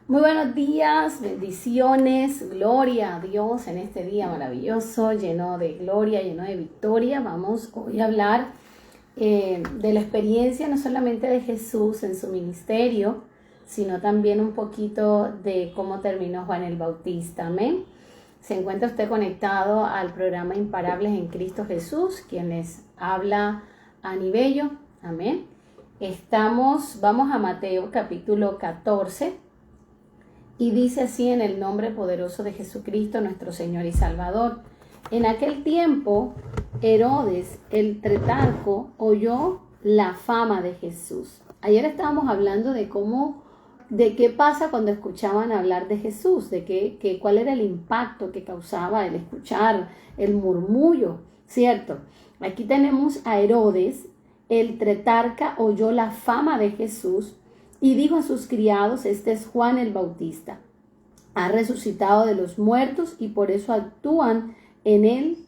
Muy buenos días, bendiciones, gloria a Dios en este día maravilloso, lleno de gloria, lleno de victoria. Vamos hoy a hablar de la experiencia no solamente de Jesús en su ministerio, sino también un poquito de cómo terminó Juan el Bautista. Amén. Se encuentra usted conectado al programa Imparables en Cristo Jesús, quien les habla Ani Bello. Amén. Vamos a Mateo capítulo 14. Y dice así: en el nombre poderoso de Jesucristo, nuestro Señor y Salvador. En aquel tiempo, Herodes el tetrarca oyó la fama de Jesús. Ayer estábamos hablando de qué pasa cuando escuchaban hablar de Jesús, cuál era el impacto que causaba el escuchar, el murmullo, ¿cierto? Aquí tenemos a Herodes, el tetrarca oyó la fama de Jesús y dijo a sus criados: este es Juan el Bautista. Ha resucitado de los muertos y por eso actúan en él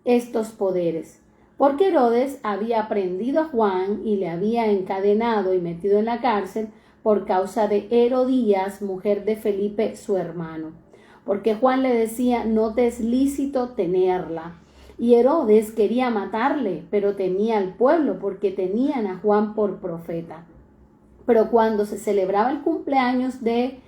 estos poderes. Porque Herodes había prendido a Juan y le había encadenado y metido en la cárcel por causa de Herodías, mujer de Felipe, su hermano. Porque Juan le decía: no te es lícito tenerla. Y Herodes quería matarle, pero temía al pueblo porque tenían a Juan por profeta. Pero cuando se celebraba el cumpleaños de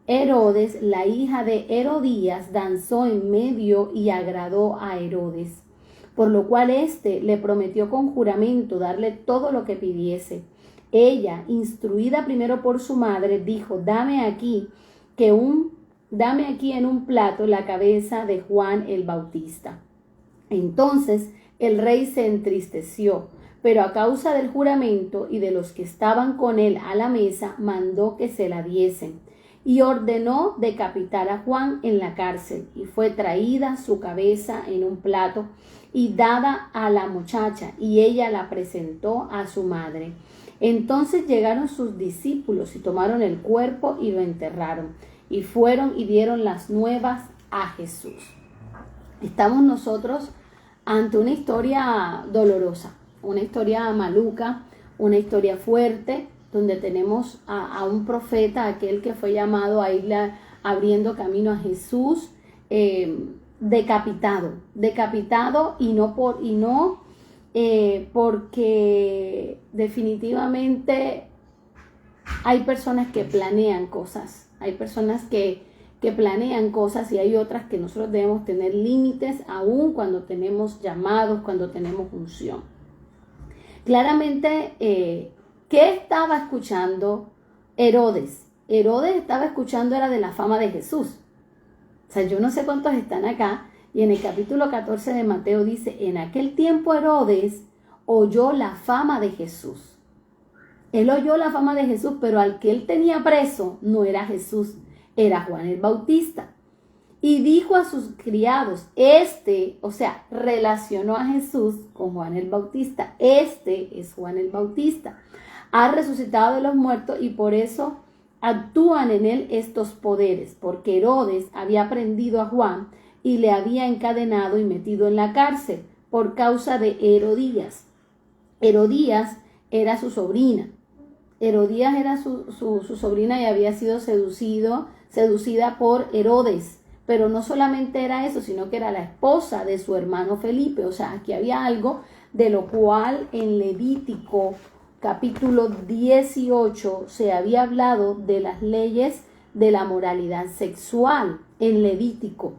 Herodes, la hija de Herodías danzó en medio y agradó a Herodes, por lo cual éste le prometió con juramento darle todo lo que pidiese. Ella, instruida primero por su madre, dijo: dame aquí en un plato la cabeza de Juan el Bautista. Entonces el rey se entristeció, pero a causa del juramento y de los que estaban con él a la mesa, mandó que se la diesen y ordenó decapitar a Juan en la cárcel. Y fue traída su cabeza en un plato y dada a la muchacha, y ella la presentó a su madre. Entonces llegaron sus discípulos y tomaron el cuerpo y lo enterraron, y fueron y dieron las nuevas a Jesús. Estamos nosotros ante una historia dolorosa, una historia maluca, una historia fuerte, donde tenemos a un profeta, aquel que fue llamado a ir abriendo camino a Jesús, decapitado y no porque definitivamente hay personas que planean cosas, y hay otras que nosotros debemos tener límites aún cuando tenemos llamados, cuando tenemos unción. Claramente, ¿qué estaba escuchando Herodes? Herodes estaba escuchando era de la fama de Jesús. O sea, yo no sé cuántos están acá, y en el capítulo 14 de Mateo dice: en aquel tiempo Herodes oyó la fama de Jesús. Él oyó la fama de Jesús, pero al que él tenía preso no era Jesús, era Juan el Bautista. Y dijo a sus criados, relacionó a Jesús con Juan el Bautista. Este es Juan el Bautista. Ha resucitado de los muertos y por eso actúan en él estos poderes. Porque Herodes había prendido a Juan y le había encadenado y metido en la cárcel por causa de Herodías. Herodías era su sobrina. Herodías era su sobrina y había sido seducida por Herodes. Pero no solamente era eso, sino que era la esposa de su hermano Felipe. O sea, aquí había algo de lo cual en Levítico capítulo 18 se había hablado de las leyes de la moralidad sexual en Levítico.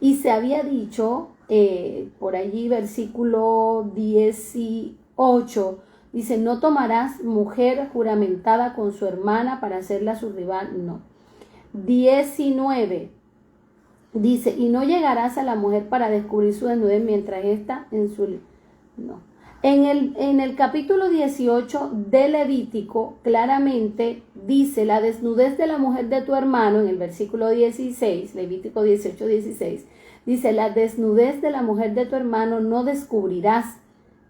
Y se había dicho, por allí versículo 18, dice: no tomarás mujer juramentada con su hermana para hacerla su rival. No. 19. Dice: y no llegarás a la mujer para descubrir su desnudez mientras está en su... No. En el capítulo 18 de Levítico, claramente dice: la desnudez de la mujer de tu hermano, en el versículo 16, Levítico 18, 16, dice: la desnudez de la mujer de tu hermano no descubrirás,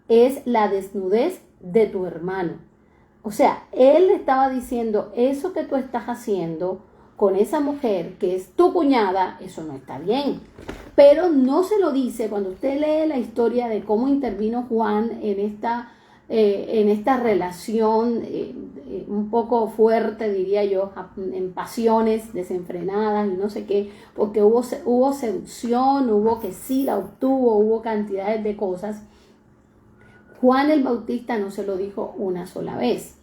es la desnudez de tu hermano. O sea, él estaba diciendo: eso que tú estás haciendo con esa mujer que es tu cuñada, eso no está bien. Pero no se lo dice. Cuando usted lee la historia de cómo intervino Juan en esta en esta relación un poco fuerte, diría yo, en pasiones desenfrenadas y no sé qué, porque hubo seducción, hubo que sí la obtuvo, hubo cantidades de cosas. Juan el Bautista no se lo dijo una sola vez.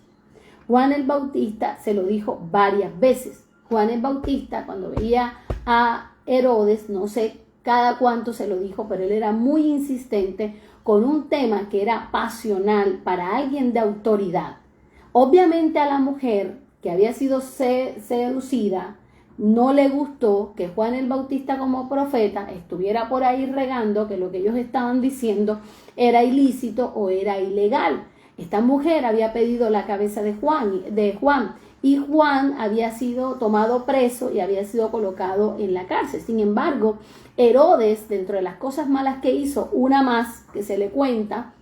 Juan el Bautista se lo dijo varias veces. Juan el Bautista, cuando veía a Herodes, no sé cada cuánto se lo dijo, pero él era muy insistente con un tema que era pasional para alguien de autoridad. Obviamente a la mujer que había sido seducida no le gustó que Juan el Bautista como profeta estuviera por ahí regando que lo que ellos estaban diciendo era ilícito o era ilegal. Esta mujer había pedido la cabeza de Juan, y Juan había sido tomado preso y había sido colocado en la cárcel. Sin embargo, Herodes, dentro de las cosas malas que hizo, una más que se le cuenta,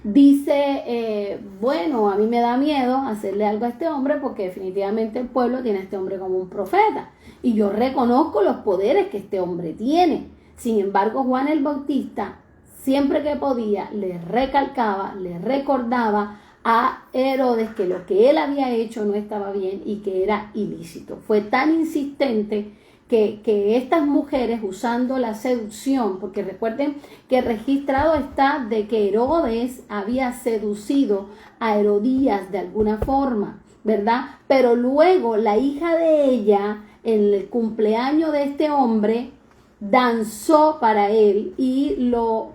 dice, bueno, a mí me da miedo hacerle algo a este hombre porque definitivamente el pueblo tiene a este hombre como un profeta y yo reconozco los poderes que este hombre tiene. Sin embargo, Juan el Bautista, siempre que podía, le recalcaba, le recordaba a Herodes que lo que él había hecho no estaba bien y que era ilícito. Fue tan insistente que estas mujeres, usando la seducción, porque recuerden que registrado está de que Herodes había seducido a Herodías de alguna forma, ¿verdad? Pero luego la hija de ella, en el cumpleaños de este hombre, danzó para él y lo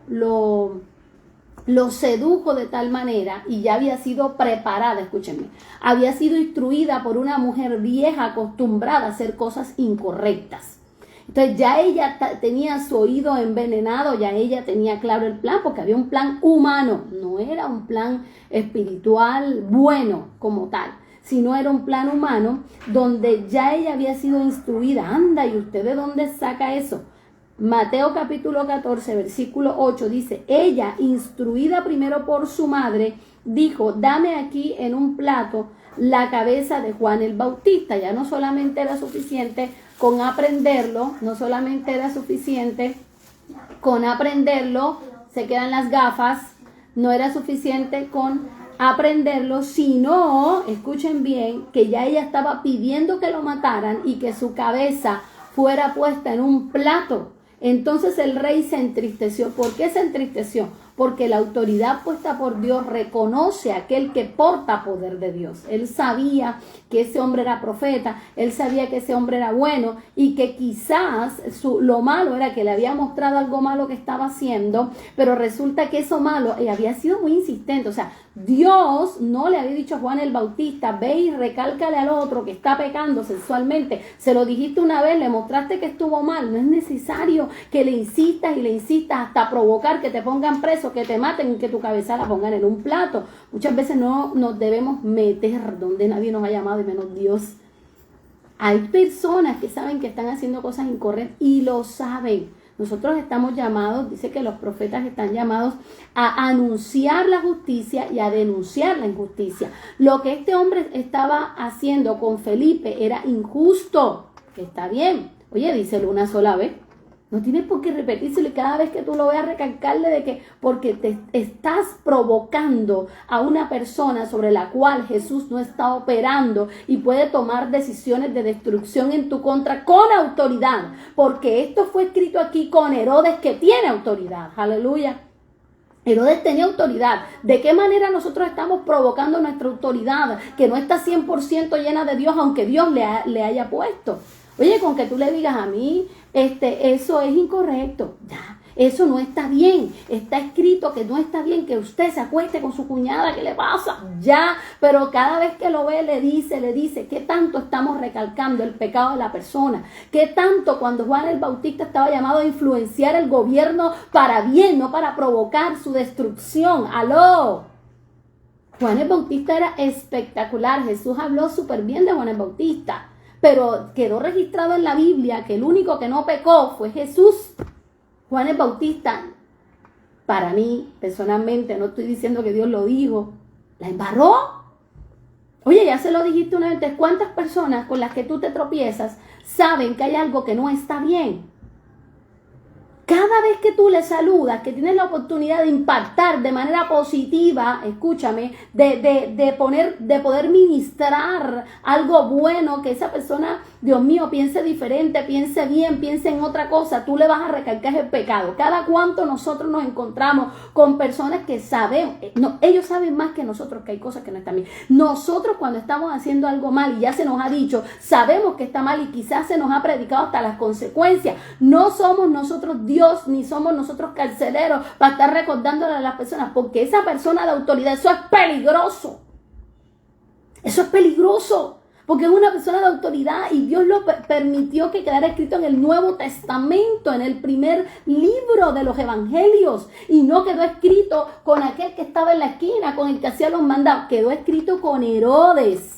sedujo de tal manera, y ya había sido preparada, escúchenme, había sido instruida por una mujer vieja acostumbrada a hacer cosas incorrectas. Entonces ya ella tenía su oído envenenado, ya ella tenía claro el plan, porque había un plan humano, no era un plan espiritual bueno como tal, sino era un plan humano donde ya ella había sido instruida. Anda, ¿y usted de dónde saca eso? Mateo capítulo 14, versículo 8 dice, ella, instruida primero por su madre, dijo, dame aquí en un plato la cabeza de Juan el Bautista. Ya no solamente era suficiente con aprenderlo, se quedan las gafas, no era suficiente con aprenderlo, sino, escuchen bien, que ya ella estaba pidiendo que lo mataran y que su cabeza fuera puesta en un plato. Entonces el rey se entristeció. ¿Por qué se entristeció? Porque la autoridad puesta por Dios reconoce a aquel que porta poder de Dios. Él sabía que ese hombre era profeta, él sabía que ese hombre era bueno y que quizás lo malo era que le había mostrado algo malo que estaba haciendo, pero resulta que eso malo había sido muy insistente. O sea, Dios no le había dicho a Juan el Bautista, ve y recálcale al otro que está pecando sexualmente. Se lo dijiste una vez, le mostraste que estuvo mal. No es necesario que le insistas y le insistas hasta provocar que te pongan preso, que te maten y que tu cabeza la pongan en un plato. Muchas veces no nos debemos meter donde nadie nos ha llamado y menos Dios. Hay personas que saben que están haciendo cosas incorrectas y lo saben. Nosotros estamos llamados, dice que los profetas están llamados a anunciar la justicia y a denunciar la injusticia. Lo que este hombre estaba haciendo con Felipe era injusto, que está bien. Oye, díselo una sola vez. No tienes por qué repetírselo y cada vez que tú lo veas recalcarle de que porque te estás provocando a una persona sobre la cual Jesús no está operando y puede tomar decisiones de destrucción en tu contra con autoridad, porque esto fue escrito aquí con Herodes, que tiene autoridad. Aleluya. Herodes tenía autoridad. ¿De qué manera nosotros estamos provocando nuestra autoridad que no está 100% llena de Dios, aunque Dios le haya puesto? Oye, con que tú le digas a mí, eso es incorrecto, ya, eso no está bien, está escrito que no está bien que usted se acueste con su cuñada, ¿qué le pasa? Ya, pero cada vez que lo ve le dice, ¿qué tanto estamos recalcando el pecado de la persona? ¿Qué tanto cuando Juan el Bautista estaba llamado a influenciar el gobierno para bien, no para provocar su destrucción? ¡Aló! Juan el Bautista era espectacular, Jesús habló súper bien de Juan el Bautista. Pero quedó registrado en la Biblia que el único que no pecó fue Jesús. Juan el Bautista, para mí, personalmente, no estoy diciendo que Dios lo dijo, la embarró. Oye, ya se lo dijiste una vez, ¿cuántas personas con las que tú te tropiezas saben que hay algo que no está bien? Cada vez que tú le saludas, que tienes la oportunidad de impactar de manera positiva, escúchame, de poder ministrar algo bueno, que esa persona, Dios mío, piense diferente, piense bien, piense en otra cosa, tú le vas a recalcar el pecado. Cada cuanto nosotros nos encontramos con personas que saben, no, ellos saben más que nosotros que hay cosas que no están bien. Nosotros cuando estamos haciendo algo mal y ya se nos ha dicho, sabemos que está mal y quizás se nos ha predicado hasta las consecuencias. No somos nosotros Dios, ni somos nosotros carceleros para estar recordándole a las personas, porque esa persona de autoridad, eso es peligroso. Eso es peligroso, porque es una persona de autoridad y Dios lo permitió que quedara escrito en el Nuevo Testamento, en el primer libro de los evangelios, y no quedó escrito con aquel que estaba en la esquina, con el que hacía los mandados, quedó escrito con Herodes.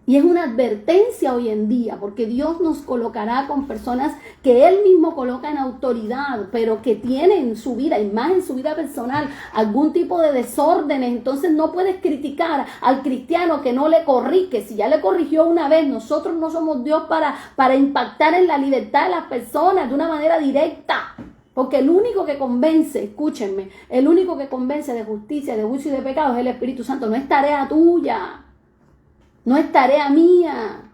Y es una advertencia hoy en día, porque Dios nos colocará con personas que Él mismo coloca en autoridad, pero que tienen en su vida, y más en su vida personal, algún tipo de desórdenes. Entonces no puedes criticar al cristiano que no le corrige. Si ya le corrigió una vez, nosotros no somos Dios para impactar en la libertad de las personas de una manera directa. Porque el único que convence, escúchenme, el único que convence de justicia, de juicio y de pecado es el Espíritu Santo. No es tarea tuya. No es tarea mía.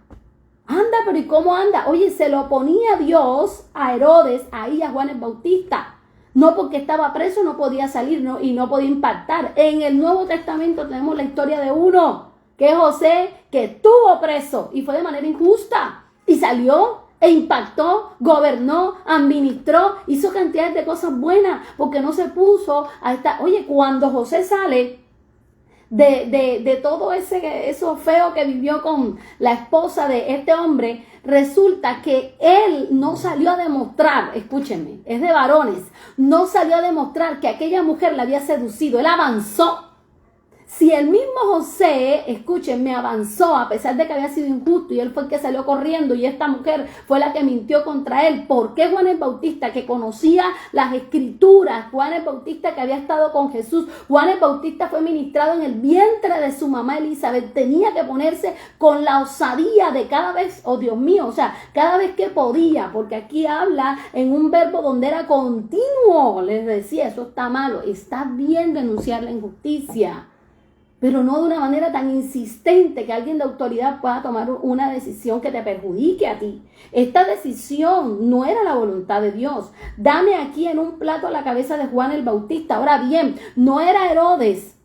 Anda, pero ¿y cómo anda? Oye, se lo ponía Dios a Herodes, ahí a Juan el Bautista. No porque estaba preso, no podía salir y no podía impactar. En el Nuevo Testamento tenemos la historia de uno, que es José, que estuvo preso y fue de manera injusta. Y salió e impactó, gobernó, administró, hizo cantidades de cosas buenas, porque no se puso a estar. Oye, cuando José sale de todo eso feo que vivió con la esposa de este hombre, resulta que él no salió a demostrar, escúchenme, es de varones, no salió a demostrar que aquella mujer la había seducido, él avanzó. Si el mismo José, escúchenme, avanzó a pesar de que había sido injusto y él fue el que salió corriendo y esta mujer fue la que mintió contra él, ¿por qué Juan el Bautista, que conocía las escrituras, Juan el Bautista que había estado con Jesús, Juan el Bautista fue ministrado en el vientre de su mamá Elizabeth, tenía que ponerse con la osadía de cada vez, oh Dios mío, o sea, cada vez que podía, porque aquí habla en un verbo donde era continuo, les decía, eso está malo, está bien denunciar la injusticia, pero no de una manera tan insistente que alguien de autoridad pueda tomar una decisión que te perjudique a ti. Esta decisión no era la voluntad de Dios. Dame aquí en un plato la cabeza de Juan el Bautista. Ahora bien, no era Herodes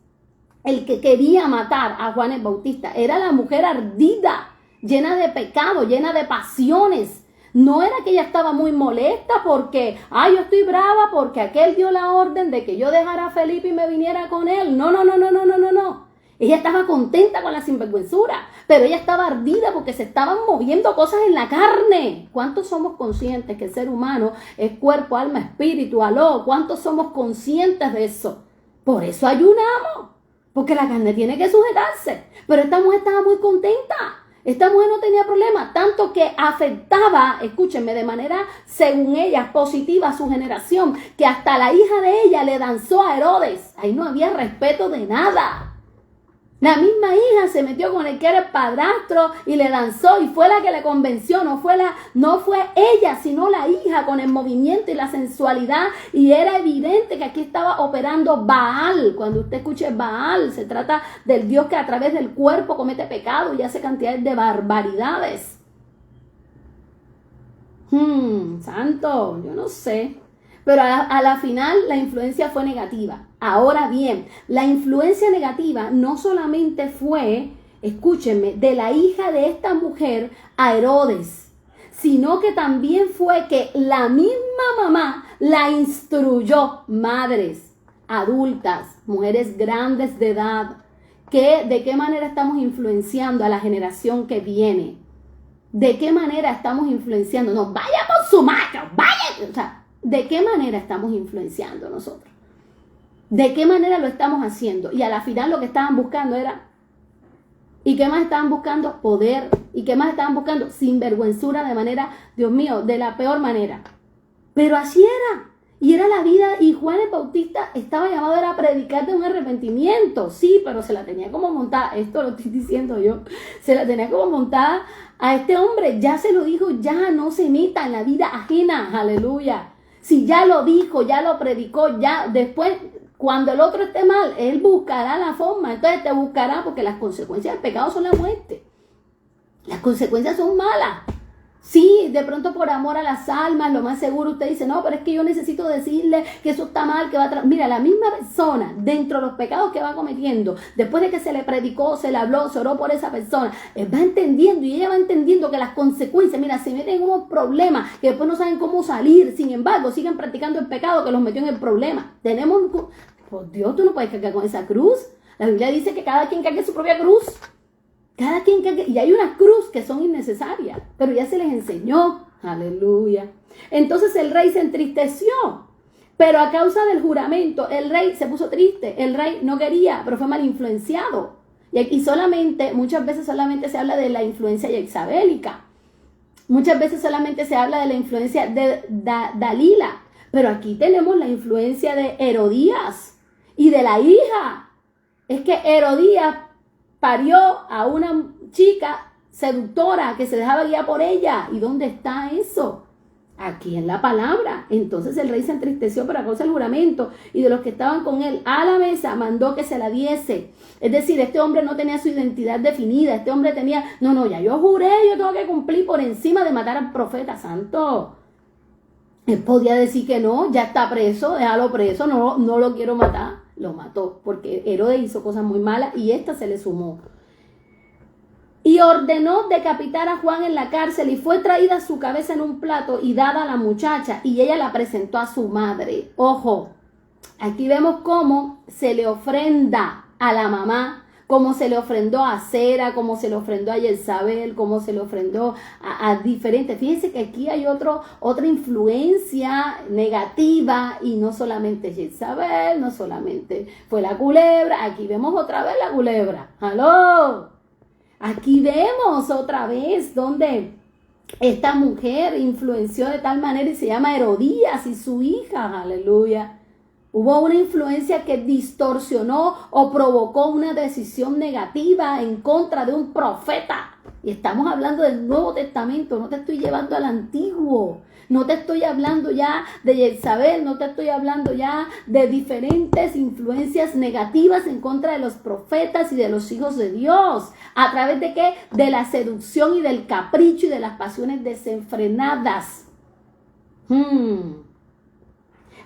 el que quería matar a Juan el Bautista. Era la mujer ardida, llena de pecado, llena de pasiones. No era que ella estaba muy molesta porque, yo estoy brava porque aquel dio la orden de que yo dejara a Felipe y me viniera con él. No. Ella estaba contenta con la sinvergüenzura, pero ella estaba ardida porque se estaban moviendo cosas en la carne. ¿Cuántos somos conscientes que el ser humano es cuerpo, alma, espíritu? ¿Aló? ¿Cuántos somos conscientes de eso? Por eso ayunamos, porque la carne tiene que sujetarse. Pero esta mujer estaba muy contenta. Esta mujer no tenía problema, tanto que afectaba, escúchenme, de manera, según ella, positiva a su generación, que hasta la hija de ella le danzó a Herodes. Ahí no había respeto de nada. La misma hija se metió con el que era el padrastro y le danzó y fue la que le convenció, no fue ella, sino la hija con el movimiento y la sensualidad, y era evidente que aquí estaba operando Baal. Cuando usted escuche Baal, se trata del Dios que a través del cuerpo comete pecado y hace cantidades de barbaridades. Santo, yo no sé. Pero a la final la influencia fue negativa. Ahora bien, la influencia negativa no solamente fue, escúchenme, de la hija de esta mujer a Herodes, sino que también fue que la misma mamá la instruyó, madres, adultas, mujeres grandes de edad, que de qué manera estamos influenciando a la generación que viene. ¿De qué manera estamos influenciando? No, vaya con su macho, vaya, o sea, ¿de qué manera estamos influenciando nosotros? ¿De qué manera lo estamos haciendo? Y a la final lo que estaban buscando era, ¿y qué más estaban buscando? Poder. ¿Y qué más estaban buscando? Sinvergüenzura de manera, Dios mío, de la peor manera. Pero así era. Y era la vida, y Juan el Bautista estaba llamado a predicar de un arrepentimiento. Sí, pero se la tenía como montada, esto lo estoy diciendo yo, se la tenía como montada a este hombre. Ya se lo dijo, ya no se meta en la vida ajena, aleluya. Si ya lo dijo, ya lo predicó, ya después, cuando el otro esté mal, él buscará la forma. Entonces te buscará, porque las consecuencias del pecado son la muerte. Las consecuencias son malas. Sí, de pronto por amor a las almas, lo más seguro usted dice, no, pero es que yo necesito decirle que eso está mal, que va a... Mira, la misma persona, dentro de los pecados que va cometiendo, después de que se le predicó, se le habló, se oró por esa persona, él va entendiendo y ella va entendiendo que las consecuencias, mira, se meten en unos problemas que después no saben cómo salir, sin embargo, siguen practicando el pecado que los metió en el problema. Por Dios, tú no puedes cargar con esa cruz. La Biblia dice que cada quien cargue su propia cruz. Cada quien cargue, y hay unas cruz que son innecesarias, pero ya se les enseñó. Aleluya. Entonces el rey se entristeció, pero a causa del juramento, el rey se puso triste. El rey no quería, pero fue mal influenciado. Y aquí muchas veces solamente se habla de la influencia jezabelica. Muchas veces solamente se habla de la influencia de Dalila. Pero aquí tenemos la influencia de Herodías y de la hija. Es que Herodías parió a una chica seductora que se dejaba guiar por ella. ¿Y dónde está eso? Aquí en la palabra. Entonces el rey se entristeció por causa del juramento y de los que estaban con él a la mesa mandó que se la diese. Es decir, este hombre no tenía su identidad definida. Este hombre tenía, ya yo juré, yo tengo que cumplir por encima de matar al profeta santo. Él podía decir que no, ya está preso, déjalo preso, no lo quiero matar. Lo mató, porque Herodes hizo cosas muy malas y esta se le sumó. Y ordenó decapitar a Juan en la cárcel y fue traída su cabeza en un plato y dada a la muchacha y ella la presentó a su madre. Ojo, aquí vemos cómo se le ofrenda a la mamá, cómo se le ofrendó a Sera, cómo se le ofrendó a Jezabel, cómo se le ofrendó a diferentes. Fíjense que aquí hay otra influencia negativa y no solamente Jezabel, no solamente fue la culebra, aquí vemos otra vez la culebra. ¡Aló! Aquí vemos otra vez donde esta mujer influenció de tal manera y se llama Herodías y su hija. ¡Aleluya! Hubo una influencia que distorsionó o provocó una decisión negativa en contra de un profeta. Y estamos hablando del Nuevo Testamento, no te estoy llevando al Antiguo. No te estoy hablando ya de Jezabel, no te estoy hablando ya de diferentes influencias negativas en contra de los profetas y de los hijos de Dios. ¿A través de qué? De la seducción y del capricho y de las pasiones desenfrenadas.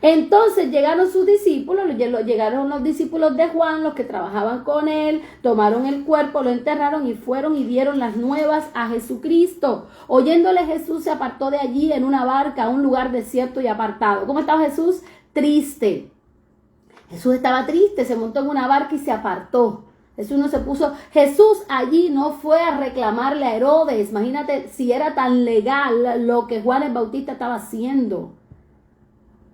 Entonces llegaron sus discípulos, llegaron los discípulos de Juan, los que trabajaban con él, tomaron el cuerpo, lo enterraron y fueron y dieron las nuevas a Jesucristo. Oyéndole Jesús se apartó de allí en una barca a un lugar desierto y apartado. ¿Cómo estaba Jesús? Triste. Jesús estaba triste, se montó en una barca y se apartó. Jesús allí no fue a reclamarle a Herodes. Imagínate si era tan legal lo que Juan el Bautista estaba haciendo.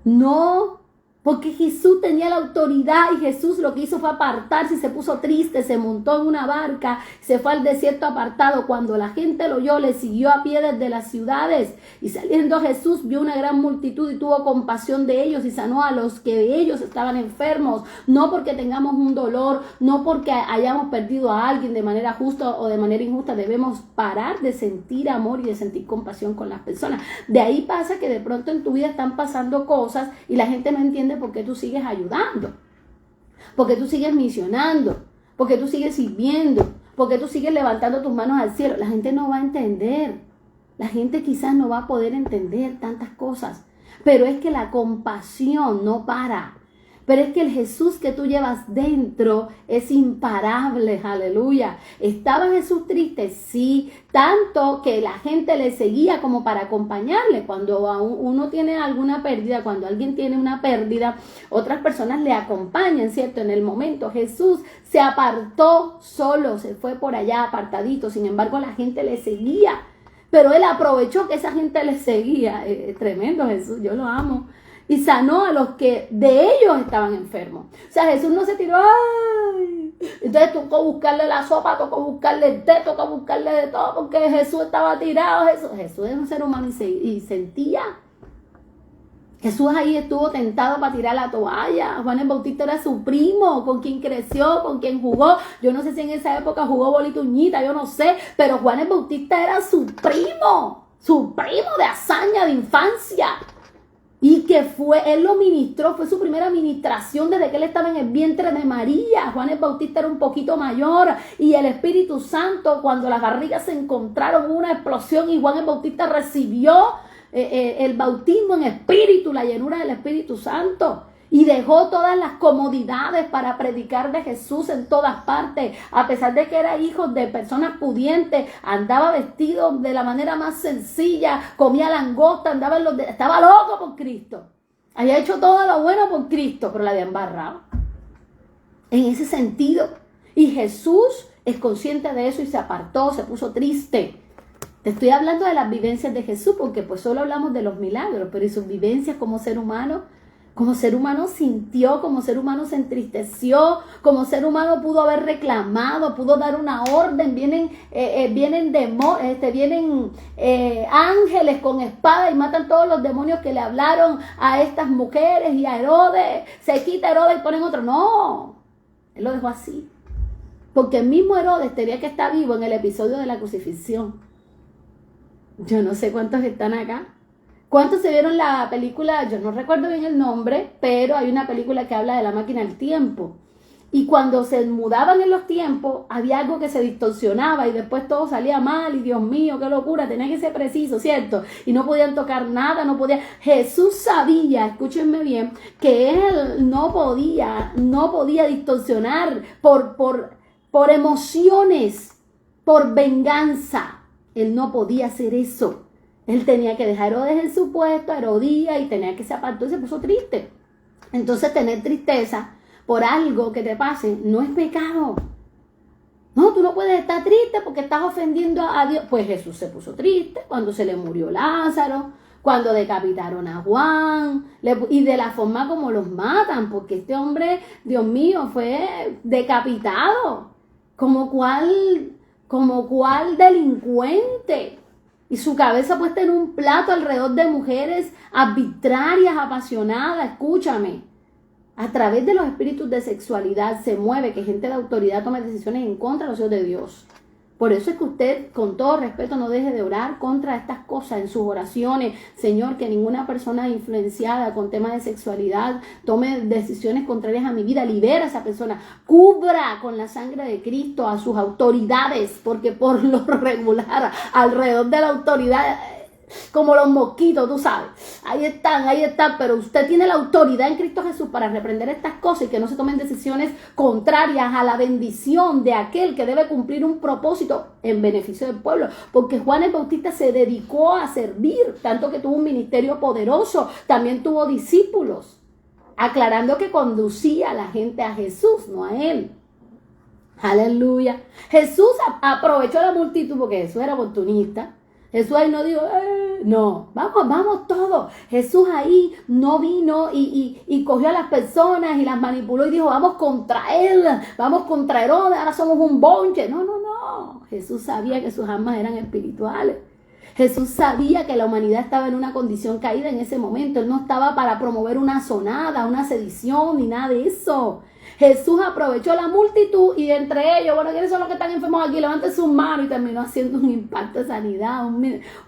No, porque Jesús tenía la autoridad y Jesús lo que hizo fue apartarse y se puso triste, se montó en una barca, se fue al desierto apartado. Cuando la gente lo oyó, le siguió a pie desde las ciudades y saliendo Jesús vio una gran multitud y tuvo compasión de ellos y sanó a los que de ellos estaban enfermos. No porque tengamos un dolor, no porque hayamos perdido a alguien de manera justa o de manera injusta, debemos parar de sentir amor y de sentir compasión con las personas. De ahí pasa que de pronto en tu vida están pasando cosas y la gente no entiende por qué tú sigues ayudando, por qué tú sigues misionando, por qué tú sigues sirviendo, por qué tú sigues levantando tus manos al cielo. La gente no va a entender, la gente quizás no va a poder entender tantas cosas, pero es que la compasión no para. Pero es que el Jesús que tú llevas dentro es imparable, aleluya. ¿Estaba Jesús triste? Sí, tanto que la gente le seguía como para acompañarle. Cuando uno tiene alguna pérdida, cuando alguien tiene una pérdida, otras personas le acompañan, ¿cierto? En el momento Jesús se apartó solo, se fue por allá apartadito, sin embargo la gente le seguía. Pero él aprovechó que esa gente le seguía. Tremendo Jesús, yo lo amo. Y sanó a los que de ellos estaban enfermos. O sea, Jesús no se tiró, ¡ay! Entonces tocó buscarle la sopa, tocó buscarle el té, tocó buscarle de todo, porque Jesús estaba tirado. Jesús es un ser humano y sentía. Jesús ahí estuvo tentado para tirar la toalla. Juan el Bautista era su primo, con quien creció, con quien jugó. Yo no sé si en esa época jugó bolita uñita, yo no sé, pero Juan el Bautista era su primo de hazaña, de infancia. Y que él lo ministró, fue su primera ministración desde que él estaba en el vientre de María. Juan el Bautista era un poquito mayor y el Espíritu Santo, cuando las barrigas se encontraron, hubo una explosión y Juan el Bautista recibió el bautismo en espíritu, la llenura del Espíritu Santo. Y dejó todas las comodidades para predicar de Jesús en todas partes. A pesar de que era hijo de personas pudientes, andaba vestido de la manera más sencilla, comía langosta, estaba loco por Cristo. Había hecho todo lo bueno por Cristo, pero la había embarrado. En ese sentido. Y Jesús es consciente de eso y se apartó, se puso triste. Te estoy hablando de las vivencias de Jesús porque pues solo hablamos de los milagros, pero y sus vivencias como ser humano. Como ser humano sintió, como ser humano se entristeció, como ser humano pudo haber reclamado, pudo dar una orden. Vienen ángeles con espada y matan todos los demonios que le hablaron a estas mujeres y a Herodes. Se quita Herodes y ponen otro. No, él lo dejó así. Porque el mismo Herodes tenía que estar vivo en el episodio de la crucifixión. Yo no sé cuántos están acá. ¿Cuántos se vieron la película? Yo no recuerdo bien el nombre, pero hay una película que habla de la máquina del tiempo. Y cuando se mudaban en los tiempos, había algo que se distorsionaba y después todo salía mal. Y Dios mío, qué locura, tenía que ser preciso, ¿cierto? Y no podían tocar nada, no podían. Jesús sabía, escúchenme bien, que él no podía distorsionar por emociones, por venganza. Él no podía hacer eso. Él tenía que dejar a Herodes en su puesto, a Herodías, y tenía que se apartó y se puso triste. Entonces tener tristeza por algo que te pase no es pecado. No, tú no puedes estar triste porque estás ofendiendo a Dios. Pues Jesús se puso triste cuando se le murió Lázaro, cuando decapitaron a Juan, y de la forma como los matan, porque este hombre, Dios mío, fue decapitado como cual delincuente. Y su cabeza puesta en un plato alrededor de mujeres arbitrarias, apasionadas. Escúchame. A través de los espíritus de sexualidad se mueve que gente de autoridad tome decisiones en contra de los hijos de Dios. Por eso es que usted, con todo respeto, no deje de orar contra estas cosas en sus oraciones. Señor, que ninguna persona influenciada con temas de sexualidad tome decisiones contrarias a mi vida. Libera a esa persona. Cubra con la sangre de Cristo a sus autoridades, porque por lo regular, alrededor de la autoridad, como los mosquitos, tú sabes, ahí están, pero usted tiene la autoridad en Cristo Jesús para reprender estas cosas y que no se tomen decisiones contrarias a la bendición de aquel que debe cumplir un propósito en beneficio del pueblo, porque Juan el Bautista se dedicó a servir, tanto que tuvo un ministerio poderoso, también tuvo discípulos, aclarando que conducía a la gente a Jesús, no a él. Aleluya. Jesús aprovechó la multitud porque Jesús era oportunista. Jesús ahí no dijo, no, vamos todos. Jesús ahí no vino y cogió a las personas y las manipuló y dijo, vamos contra él, vamos contra Herodes, ahora somos un bonche. No. Jesús sabía que sus almas eran espirituales. Jesús sabía que la humanidad estaba en una condición caída en ese momento. Él no estaba para promover una sonada, una sedición, ni nada de eso. Jesús aprovechó la multitud y entre ellos, bueno, ¿quiénes son los que están enfermos aquí? Levanten sus manos, y terminó haciendo un impacto de sanidad,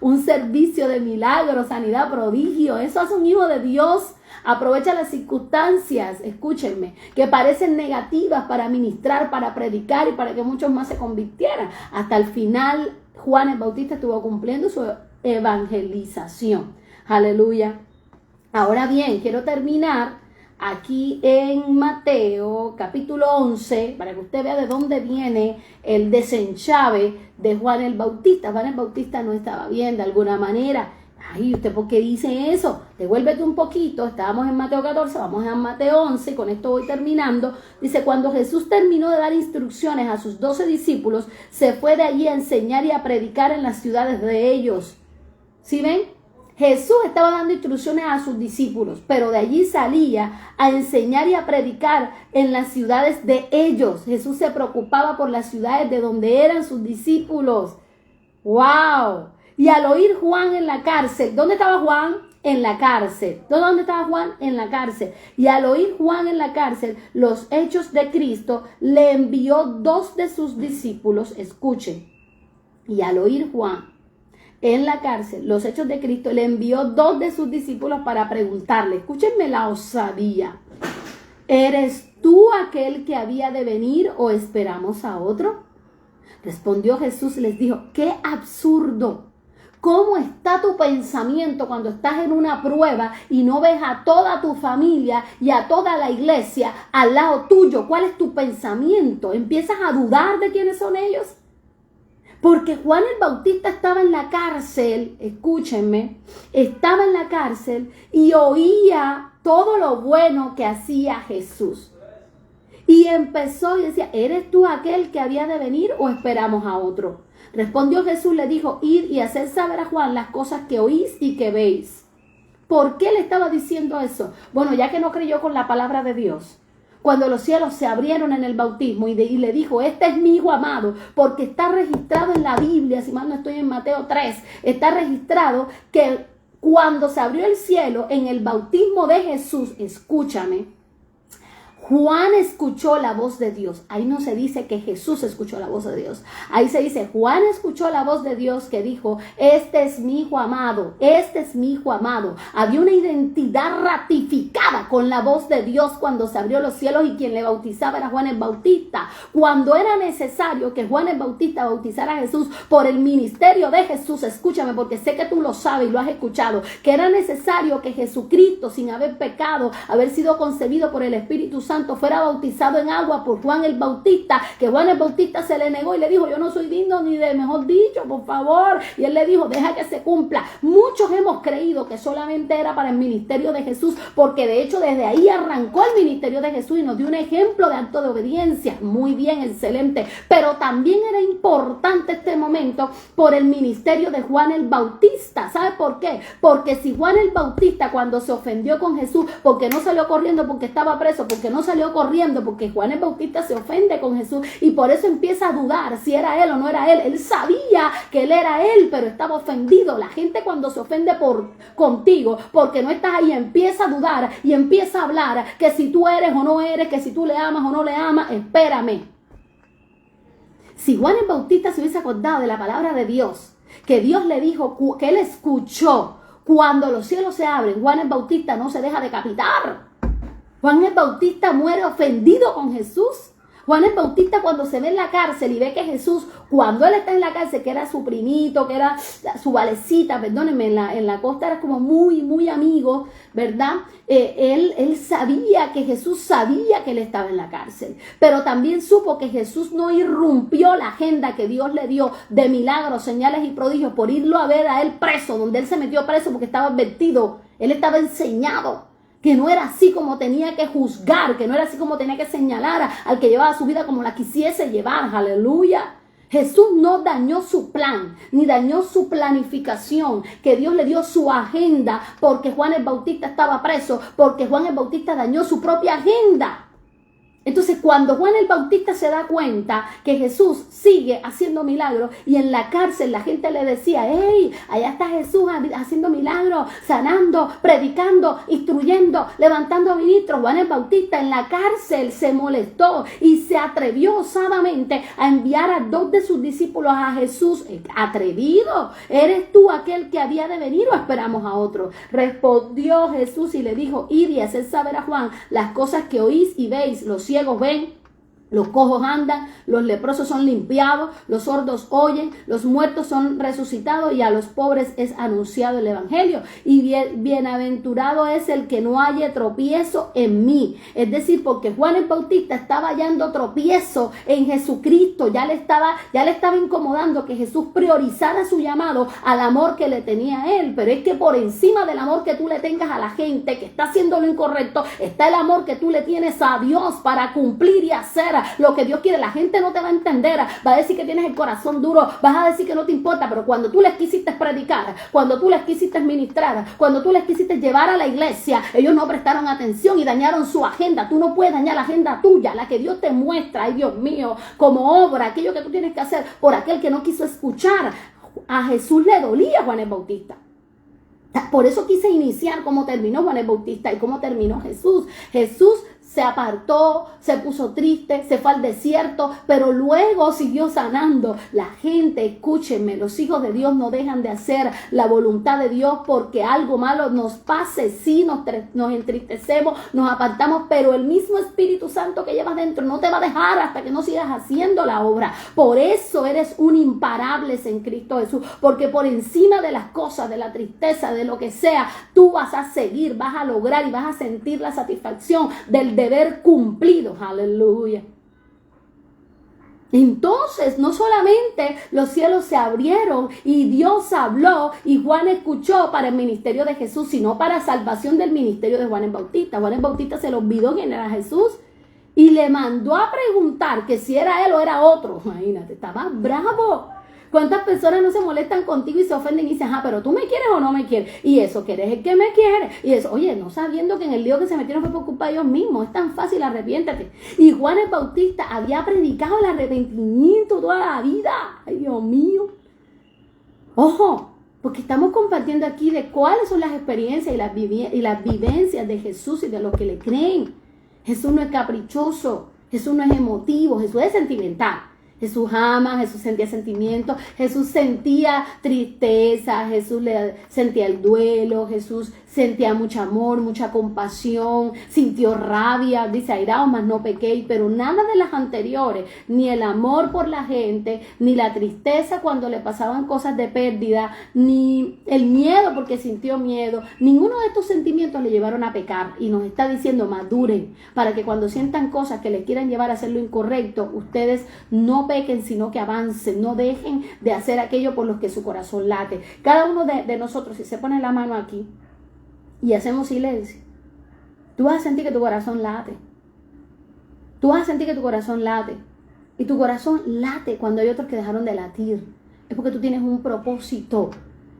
un servicio de milagro, sanidad, prodigio. Eso hace un hijo de Dios. Aprovecha las circunstancias, escúchenme, que parecen negativas para ministrar, para predicar y para que muchos más se convirtieran. Hasta el final, Juan el Bautista estuvo cumpliendo su evangelización. Aleluya. Ahora bien, quiero terminar aquí en Mateo capítulo 11, para que usted vea de dónde viene el desenchave de Juan el Bautista. Juan el Bautista no estaba bien de alguna manera. Ay, ¿usted por qué dice eso? Devuélvete un poquito. Estábamos en Mateo 14, vamos a Mateo 11, con esto voy terminando. Dice, cuando Jesús terminó de dar instrucciones a sus 12 discípulos, se fue de allí a enseñar y a predicar en las ciudades de ellos. ¿Sí ven? Jesús estaba dando instrucciones a sus discípulos, pero de allí salía a enseñar y a predicar en las ciudades de ellos. Jesús se preocupaba por las ciudades de donde eran sus discípulos. ¡Wow! Y al oír Juan en la cárcel, ¿dónde estaba Juan? En la cárcel. ¿Dónde estaba Juan? En la cárcel. Y al oír Juan en la cárcel los hechos de Cristo, le envió 2 de sus discípulos. Escuchen. Y al oír Juan en la cárcel, los Hechos de Cristo, le envió 2 de sus discípulos para preguntarle, escúchenme la osadía, ¿eres tú aquel que había de venir o esperamos a otro? Respondió Jesús y les dijo, ¡qué absurdo! ¿Cómo está tu pensamiento cuando estás en una prueba y no ves a toda tu familia y a toda la iglesia al lado tuyo? ¿Cuál es tu pensamiento? ¿Empiezas a dudar de quiénes son ellos? Porque Juan el Bautista estaba en la cárcel, escúchenme, estaba en la cárcel y oía todo lo bueno que hacía Jesús. Y empezó y decía, ¿eres tú aquel que había de venir o esperamos a otro? Respondió Jesús, le dijo, id y haced saber a Juan las cosas que oís y que veis. ¿Por qué le estaba diciendo eso? Bueno, ya que no creyó con la palabra de Dios. Cuando los cielos se abrieron en el bautismo y le dijo, este es mi hijo amado, porque está registrado en la Biblia, si mal no estoy en Mateo 3, está registrado que cuando se abrió el cielo en el bautismo de Jesús, escúchame, Juan escuchó la voz de Dios. Ahí no se dice que Jesús escuchó la voz de Dios. Ahí se dice, Juan escuchó la voz de Dios que dijo, este es mi hijo amado, este es mi hijo amado. Había una identidad ratificada con la voz de Dios cuando se abrió los cielos y quien le bautizaba era Juan el Bautista. Cuando era necesario que Juan el Bautista bautizara a Jesús por el ministerio de Jesús, escúchame porque sé que tú lo sabes y lo has escuchado, que era necesario que Jesucristo, sin haber pecado, haber sido concebido por el Espíritu Santo, fuera bautizado en agua por Juan el Bautista, que Juan el Bautista se le negó y le dijo, yo no soy digno ni de, mejor dicho, por favor, y él le dijo, deja que se cumpla. Muchos hemos creído que solamente era para el ministerio de Jesús, porque de hecho desde ahí arrancó el ministerio de Jesús y nos dio un ejemplo de acto de obediencia, muy bien, excelente, pero también era importante este momento por el ministerio de Juan el Bautista. ¿Sabe por qué? Porque si Juan el Bautista cuando se ofendió con Jesús, porque no salió corriendo porque estaba preso, porque no salió corriendo, porque Juan el Bautista se ofende con Jesús y por eso empieza a dudar si era él o no era él. Él sabía que él era él, pero estaba ofendido. La gente cuando se ofende contigo, porque no estás ahí, empieza a dudar y empieza a hablar que si tú eres o no eres, que si tú le amas o no le amas. Espérame. Si Juan el Bautista se hubiese acordado de la palabra de Dios, que Dios le dijo, que él escuchó, cuando los cielos se abren, Juan el Bautista no se deja decapitar. Juan el Bautista muere ofendido con Jesús. Juan el Bautista cuando se ve en la cárcel y ve que Jesús, cuando él está en la cárcel, que era su primito, que era su valecita, perdónenme, en la costa era como muy amigo, ¿verdad? Él sabía que Jesús sabía que él estaba en la cárcel, pero también supo que Jesús no irrumpió la agenda que Dios le dio de milagros, señales y prodigios por irlo a ver a él preso, donde él se metió preso porque estaba advertido, él estaba enseñado. Que no era así como tenía que juzgar, que no era así como tenía que señalar al que llevaba su vida como la quisiese llevar, aleluya. Jesús no dañó su plan, ni dañó su planificación, que Dios le dio su agenda porque Juan el Bautista estaba preso, porque Juan el Bautista dañó su propia agenda. Entonces, cuando Juan el Bautista se da cuenta que Jesús sigue haciendo milagros y en la cárcel la gente le decía, hey, allá está Jesús haciendo milagros, sanando, predicando, instruyendo, levantando a ministros. Juan el Bautista en la cárcel se molestó y se atrevió osadamente a enviar a 2 de sus discípulos a Jesús. ¿Atrevido? ¿Eres tú aquel que había de venir o esperamos a otro? Respondió Jesús y le dijo, id y haced saber a Juan las cosas que oís y veis. Los ciegos ven, los cojos andan, los leprosos son limpiados, los sordos oyen, los muertos son resucitados y a los pobres es anunciado el evangelio. Y bienaventurado es el que no haya tropiezo en mí. Es decir, porque Juan el Bautista estaba hallando tropiezo en Jesucristo, ya le estaba incomodando que Jesús priorizara su llamado al amor que le tenía a él. Pero es que por encima del amor que tú le tengas a la gente que está haciendo lo incorrecto, está el amor que tú le tienes a Dios para cumplir y hacer lo que Dios quiere. La gente no te va a entender, va a decir que tienes el corazón duro, vas a decir que no te importa, pero cuando tú les quisiste predicar, cuando tú les quisiste ministrar, cuando tú les quisiste llevar a la iglesia, ellos no prestaron atención y dañaron su agenda. Tú no puedes dañar la agenda tuya, la que Dios te muestra, ay Dios mío, como obra, aquello que tú tienes que hacer por aquel que no quiso escuchar. A Jesús le dolía Juan el Bautista. Por eso quise iniciar cómo terminó Juan el Bautista y cómo terminó Jesús. Jesús se apartó, se puso triste, se fue al desierto, pero luego siguió sanando. La gente, escúchenme, los hijos de Dios no dejan de hacer la voluntad de Dios porque algo malo nos pase. Sí, nos entristecemos, nos apartamos, pero el mismo Espíritu Santo que llevas dentro no te va a dejar hasta que no sigas haciendo la obra. Por eso eres un imparable en Cristo Jesús, porque por encima de las cosas, de la tristeza, de lo que sea, tú vas a seguir, vas a lograr y vas a sentir la satisfacción del deber cumplido. Aleluya. Entonces, no solamente los cielos se abrieron y Dios habló y Juan escuchó para el ministerio de Jesús, sino para salvación del ministerio de Juan el Bautista. Juan el Bautista se le olvidó quién era Jesús y le mandó a preguntar que si era él o era otro. Imagínate, estaba bravo. ¿Cuántas personas no se molestan contigo y se ofenden y dicen, pero tú me quieres o no me quieres? Y eso, que eres el que me quiere. Y eso, oye, no sabiendo que en el lío que se metieron fue por culpa de ellos mismos. Es tan fácil, arrepiéntate. Y Juan el Bautista había predicado el arrepentimiento toda la vida. Ay, Dios mío. Ojo, porque estamos compartiendo aquí de cuáles son las experiencias y las vivencias de Jesús y de los que le creen. Jesús no es caprichoso, Jesús no es emotivo, Jesús es sentimental. Jesús ama, Jesús sentía sentimientos, Jesús sentía tristeza, Jesús sentía el duelo, Jesús sentía mucho amor, mucha compasión, sintió rabia, dice airaos, mas no pequéis, pero nada de las anteriores, ni el amor por la gente, ni la tristeza cuando le pasaban cosas de pérdida, ni el miedo porque sintió miedo, ninguno de estos sentimientos le llevaron a pecar. Y nos está diciendo, maduren, para que cuando sientan cosas que les quieran llevar a hacer lo incorrecto, ustedes no pequen, sino que avancen, no dejen de hacer aquello por lo que su corazón late. Cada uno de nosotros, si se pone la mano aquí y hacemos silencio, tú vas a sentir que tu corazón late. Tú vas a sentir que tu corazón late. Y tu corazón late cuando hay otros que dejaron de latir. Es porque tú tienes un propósito.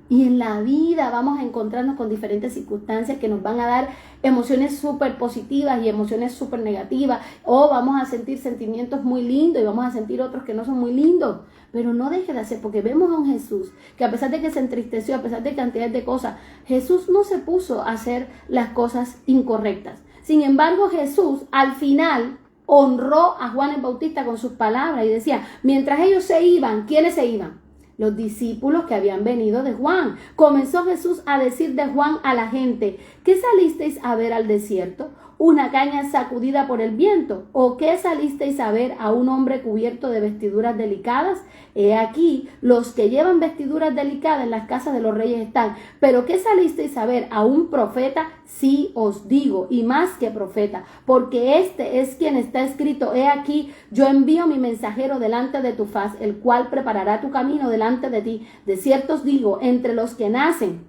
Y en la vida vamos a encontrarnos con diferentes circunstancias que nos van a dar emociones súper positivas y emociones súper negativas. O vamos a sentir sentimientos muy lindos y vamos a sentir otros que no son muy lindos. Pero no deje de hacer, porque vemos a un Jesús que a pesar de que se entristeció, a pesar de cantidad de cosas, Jesús no se puso a hacer las cosas incorrectas. Sin embargo, Jesús al final honró a Juan el Bautista con sus palabras y decía, mientras ellos se iban, ¿quiénes se iban? Los discípulos que habían venido de Juan. Comenzó Jesús a decir de Juan a la gente, ¿qué salisteis a ver al desierto? ¿Una caña sacudida por el viento? ¿O qué salisteis a ver a un hombre cubierto de vestiduras delicadas? He aquí, los que llevan vestiduras delicadas en las casas de los reyes están. ¿Pero qué salisteis a ver a un profeta? Sí os digo, y más que profeta, porque este es quien está escrito, he aquí, yo envío mi mensajero delante de tu faz, el cual preparará tu camino delante de ti. De cierto os digo, entre los que nacen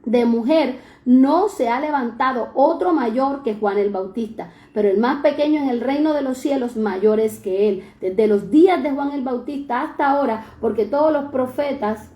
de mujer no se ha levantado otro mayor que Juan el Bautista, pero el más pequeño en el reino de los cielos mayor es que él. Desde los días de Juan el Bautista hasta ahora, porque todos los profetas,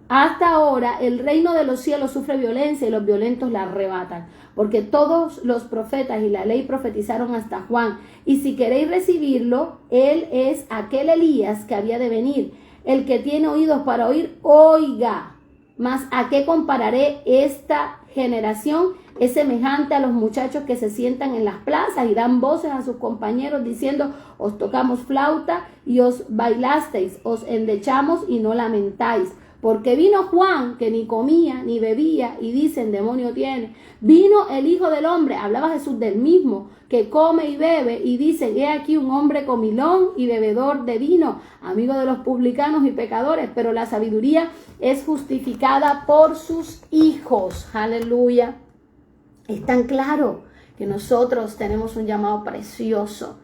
hasta ahora el reino de los cielos sufre violencia y los violentos la arrebatan, porque todos los profetas y la ley profetizaron hasta Juan. Y si queréis recibirlo, él es aquel Elías que había de venir. El que tiene oídos para oír, oiga. Mas ¿a qué compararé esta generación? Es semejante a los muchachos que se sientan en las plazas y dan voces a sus compañeros diciendo, os tocamos flauta y os bailasteis, os endechamos y no lamentáis. Porque vino Juan, que ni comía ni bebía, y dicen, demonio tiene. Vino el Hijo del Hombre, hablaba Jesús del mismo, que come y bebe, y dicen, he aquí un hombre comilón y bebedor de vino, amigo de los publicanos y pecadores, pero la sabiduría es justificada por sus hijos. Aleluya. Es tan claro que nosotros tenemos un llamado precioso.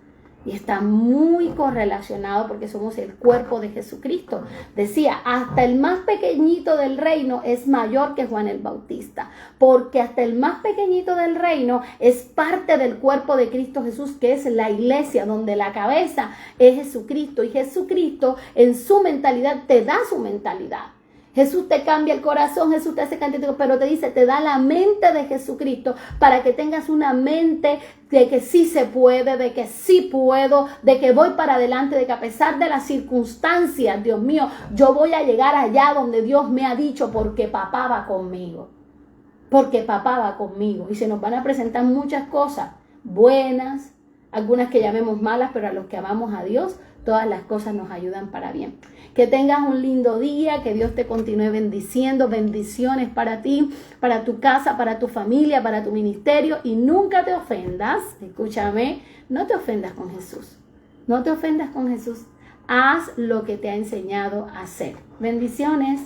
Y está muy correlacionado porque somos el cuerpo de Jesucristo. Decía, hasta el más pequeñito del reino es mayor que Juan el Bautista. Porque hasta el más pequeñito del reino es parte del cuerpo de Cristo Jesús, que es la iglesia, donde la cabeza es Jesucristo. Y Jesucristo en su mentalidad te da su mentalidad. Jesús te cambia el corazón, Jesús te hace cantito, pero te dice, te da la mente de Jesucristo para que tengas una mente de que sí se puede, de que sí puedo, de que voy para adelante, de que a pesar de las circunstancias, Dios mío, yo voy a llegar allá donde Dios me ha dicho porque papá va conmigo. Porque papá va conmigo. Y se nos van a presentar muchas cosas. buenas, algunas que llamemos malas, pero a los que amamos a Dios, todas las cosas nos ayudan para bien. Que tengas un lindo día, que Dios te continúe bendiciendo, bendiciones para ti, para tu casa, para tu familia, para tu ministerio, y nunca te ofendas, escúchame, no te ofendas con Jesús, no te ofendas con Jesús, haz lo que te ha enseñado a hacer. Bendiciones.